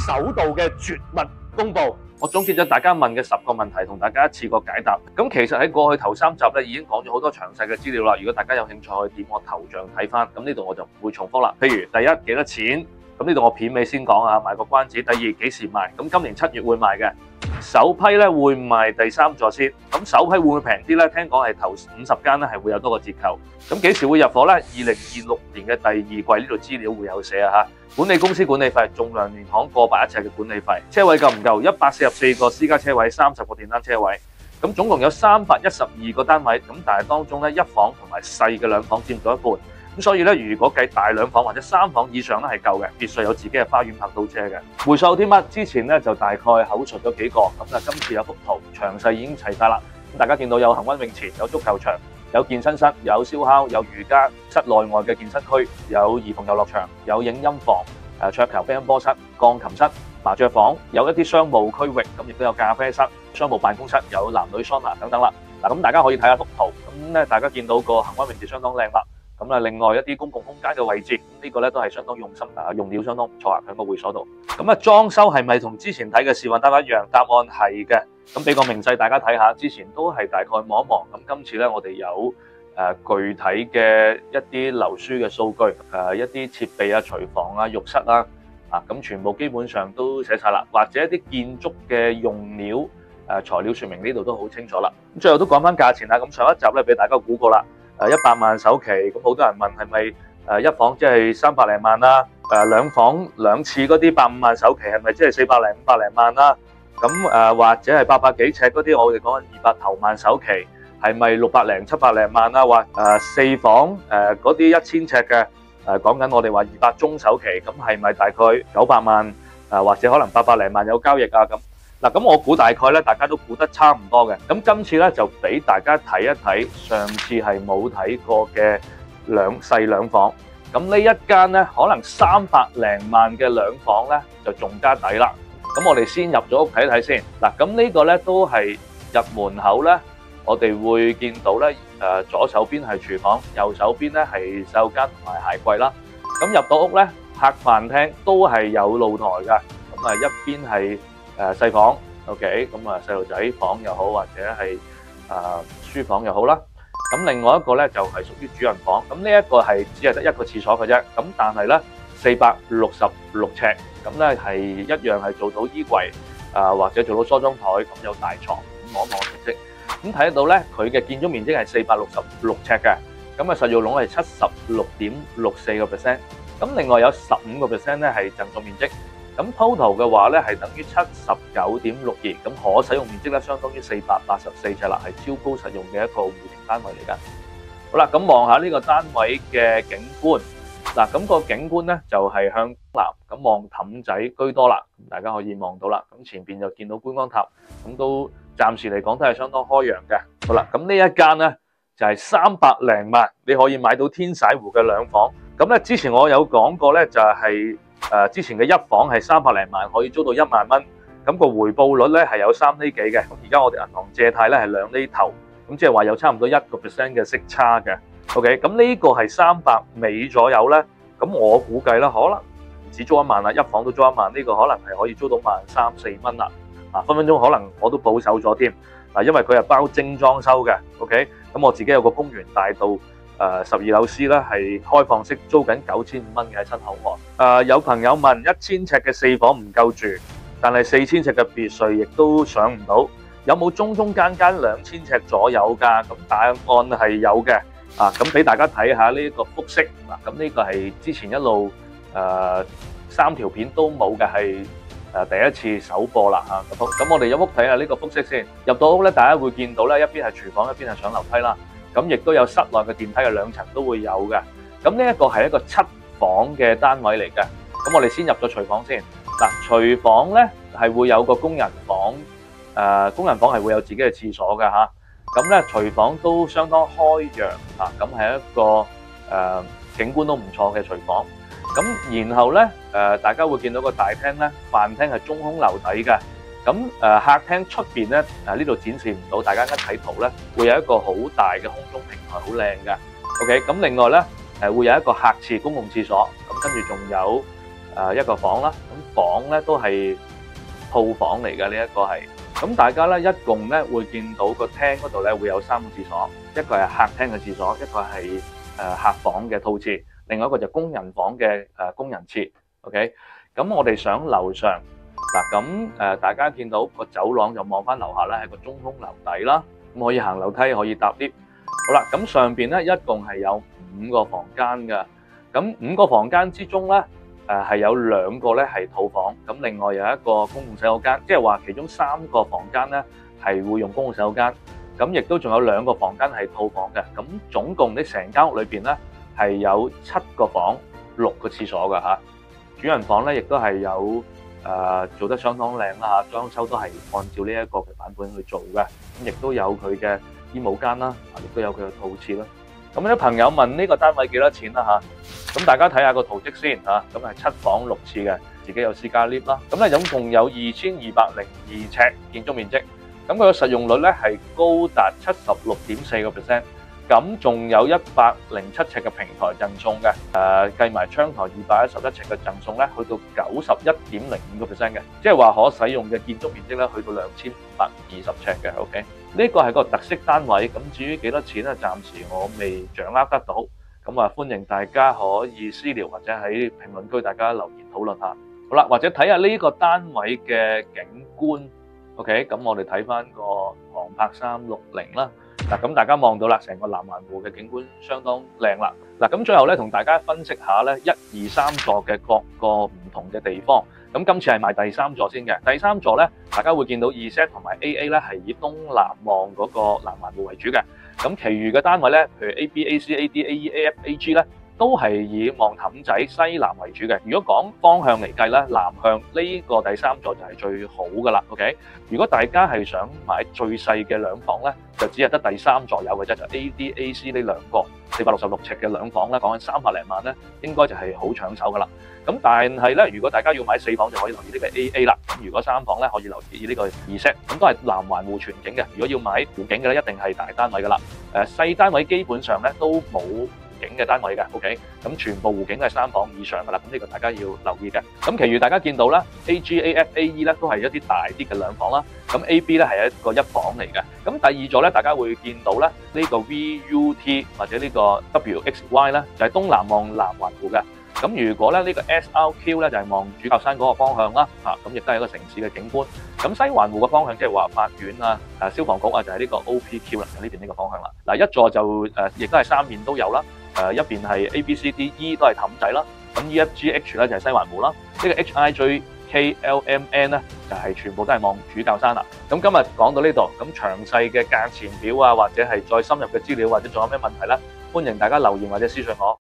首度嘅絕密公佈。我總結咗大家問嘅10個問題，同大家一次過解答。咁其實喺過去頭3集咧已經講咗好多詳細嘅資料啦。如果大家有興趣，可以點我頭像睇翻。咁呢度我就唔會重複啦。譬如第一幾多錢？咁呢度我片尾先講啊，賣個關子。第二幾時賣？咁今年7月會賣嘅。首批咧會賣第3座先。咁首批會唔會平啲咧？聽講係頭50間咧係會有多個折扣。咁幾時會入伙咧？2026年嘅第2季，呢度資料會有寫啊嚇。管理公司管理費，仲量聯行過百一尺嘅管理費。車位夠唔夠？144個私家車位，30個電單車位。咁總共有312個單位。咁但係當中咧，一房同埋細嘅兩房佔咗一半。咁所以咧，如果計大兩房或者3房以上咧係夠嘅，別墅有自己嘅花園泊到車嘅。回數添乜？之前咧就大概口述咗幾個，咁今次有幅圖詳細已經齊晒啦。咁大家見到有恒溫泳池，有足球場，有健身室，有燒烤，有瑜伽，室內外嘅健身區，有兒童遊樂場，有影音房、桌球、乒乓波室、鋼琴室、麻雀房，有一啲商務區域，咁亦都有咖啡室、商務辦公室，有男女桑拿等等啦。嗱，咁大家可以睇下幅圖，咁咧大家見到個恒溫泳池相當靚啦。咁另外一啲公共空間嘅位置，呢個咧都係相當用心，用料相當唔錯啊，喺個會所度。咁裝修係咪同之前睇嘅示範單位一樣？答案係嘅。咁俾個明細大家睇下，之前都係大概望一望。咁今次咧我哋有具體嘅一啲流輸嘅數據，一啲設備啊、廚房啊、浴室啦，咁全部基本上都寫晒啦。或者一啲建築嘅用料材料說明呢度都好清楚啦。咁最後都講翻價錢啦。咁上一集咧俾大家估過啦。100萬首期，咁好多人問係咪一房即係300零萬啦？兩房兩次嗰啲150萬首期係咪即係400零500零萬啦？咁或者係800幾尺嗰啲，我哋講緊200頭萬首期，係咪600零700零萬啦？或4房嗰啲1000尺嘅，講緊我哋話200中首期，咁係咪大概900萬或者可能800零萬有交易啊？咁我估大概咧，大家都估得差唔多嘅。咁今次咧就俾大家睇一睇，上次係冇睇過嘅細兩房。咁呢一間咧，可能300零萬嘅兩房咧，就仲加抵啦。咁我哋先入咗屋睇睇先。嗱，咁呢個咧都係入門口咧，我哋會見到咧，左手邊係廚房，右手邊咧係洗手間同埋鞋櫃啦。咁入到屋咧，客飯廳都係有露台㗎。咁一邊係細房 ，OK， 咁細路仔房又好，或者係書房又好啦。咁另外一個咧就係屬於主人房，咁呢一個係只係得一個廁所嘅啫。咁但係咧466尺，咁咧係一樣係做到衣櫃或者做到梳妝台，咁有大床。咁望一望成績，咁睇得到咧，佢嘅建築面積係466尺嘅，咁實用率係76.64%。咁另外有15% 咧係贈送面積。咁 total 嘅話咧係等於79.62，咁可使用面積咧相當於484尺啦，係超高實用嘅一個戶型單位嚟㗎。好啦，咁望下呢個單位嘅景觀，嗱，咁個景觀咧就係向南，咁望氹仔居多啦，大家可以望到啦。咁前邊就見到觀光塔，咁都暫時嚟講都係相當開揚嘅。好啦，咁呢一間咧就係300零萬，你可以買到天璽湖嘅兩房。咁咧之前我有講過咧，就係之前嘅一房係300零萬，可以租到1萬蚊，咁個回報率咧係有3厘幾嘅。咁而家我哋銀行借貸咧係2厘頭，咁即係話有差唔多1% 嘅息差嘅。OK， 咁呢個係300尾左右咧，咁我估計咧可能唔止租1萬啦，一房都租1萬，呢個可能係可以租到13000、4蚊啦。分分鐘可能我都保守咗添，因為佢係包精裝修嘅。OK， 咁我自己有個公園大道。12樓 C 咧係開放式租緊9500蚊嘅喺新口岸。有朋友問1000尺嘅4房唔夠住，但係4000尺嘅別墅亦都上唔到，有冇中間2000尺左右㗎？咁答案係有嘅。咁俾大家睇下呢個複式。嗱，咁呢個係之前一路3條片都冇嘅，係第一次首播啦嚇。咁我哋入屋睇下呢個複式先。入到屋咧，大家會見到咧，一邊係廚房，一邊係上樓梯啦。咁亦都有室內嘅電梯嘅2層都會有嘅。咁呢一個係一個7房嘅單位嚟嘅。咁我哋先入咗廚房先。嗱，廚房咧係會有個工人房，工人房係會有自己嘅廁所嘅嚇。咁咧廚房都相當開揚啊，咁係一個景觀都唔錯嘅廚房。咁然後咧大家會見到個大廳咧，飯廳係中空樓底嘅。咁客廳出邊咧，呢度展示唔到，大家一睇圖咧，會有一個好大嘅空中平台，好靚嘅。OK，咁另外咧會有一個客廁公共廁所，咁跟住仲有一個房啦。咁房咧都係套房嚟嘅，呢一個係。咁大家咧一共咧會見到個廳嗰度咧會有3個廁所，一個係客廳嘅廁所，一個係客房嘅套廁，另外一個就工人房嘅工人廁。OK， 咁我哋上樓上嗱，咁大家見到個走廊就望翻樓下咧係個中空樓底啦，咁可以行樓梯，可以搭 lift。好啦，咁上邊咧一共係有5個房間嘅，咁5個房間之中咧係有2個咧係套房，咁另外有一個公共洗手間，即係話其中3個房間咧係會用公共洗手間，咁亦都仲有2個房間係套房嘅，咁總共呢成間屋裏邊咧係有7個房、6個廁所㗎嚇。主人房咧亦都係有做得相當靚啦嚇，裝修都係按照呢一個嘅版本去做嘅，咁亦都有佢嘅衣帽間啦，亦都有佢嘅套廁啦。咁啲朋友問呢個單位幾多錢啦嚇？咁大家睇下個圖則先嚇，咁係7房6廁嘅，自己有私家 lift 啦。咁咧總共有2202尺建築面積，咁佢嘅實用率咧係高達76.4%，咁仲有107尺嘅平台贈送嘅，計埋窗台211尺嘅贈送咧，去到91.05%嘅，即係話可使用嘅建築面積咧去到2520尺嘅。OK。呢個係個特色單位，咁至於幾多錢咧，暫時我未掌握得到，咁歡迎大家可以私聊或者喺評論區大家留言討論下。好啦，或者睇下呢個單位嘅景觀。OK， 咁我哋睇翻個航拍360啦。嗱，咁大家望到啦，成個南環湖嘅景觀相當靚啦。嗱，咁最後咧同大家分析下咧1、2、3座嘅各個唔同嘅地方。咁今次係賣第3座先嘅，第3座咧，大家會見到 2Z 同埋 AA 咧係以東南望嗰個南環湖為主嘅，咁其餘嘅單位咧，譬如 AB、AC、AD、AE、AF、AG 咧，都係以望氹仔西南為主嘅。如果講方向嚟計咧，南向呢個第3座就係最好噶啦。OK， 如果大家係想買最細嘅2房咧，就只係得第3座有嘅啫，就 AD、AC 呢2個466尺嘅2房咧，講緊300零萬咧，應該就係好搶手噶啦。咁但係咧，如果大家要買4房就可以留意呢個 AA 啦。咁如果3房咧，可以留意呢個2Z，咁都係南環湖全景嘅。如果要買湖景嘅咧，一定係大單位噶啦。細單位基本上咧都冇湖景嘅單位嘅。OK， 咁全部湖景都係3房以上噶啦。咁呢個大家要留意嘅。咁其餘大家見到啦 ，AG、AF、AE 咧都係一啲大啲嘅2房啦。咁 AB 咧係一個1房嚟嘅。咁第2座咧，大家會見到咧呢個 VUT 或者呢個 WXY 咧，就係東南望南環湖嘅。咁如果咧呢個 SRQ 咧就係望主教山嗰個方向啦，咁亦都係一個城市嘅景觀。咁西環湖嘅方向即係話法院啊、消防局啊，就係呢個 OPQ 啦，就呢邊呢個方向啦。嗱，一座就亦都係3面都有啦，一邊係 ABCDE 都係氹仔啦，咁 EFGH 咧就係西環湖啦，呢個 HIJKLMN 咧就係全部都係望主教山啦。咁今日講到呢度，咁詳細嘅價錢表啊，或者係再深入嘅資料，或者仲有咩問題咧，歡迎大家留言或者私信我。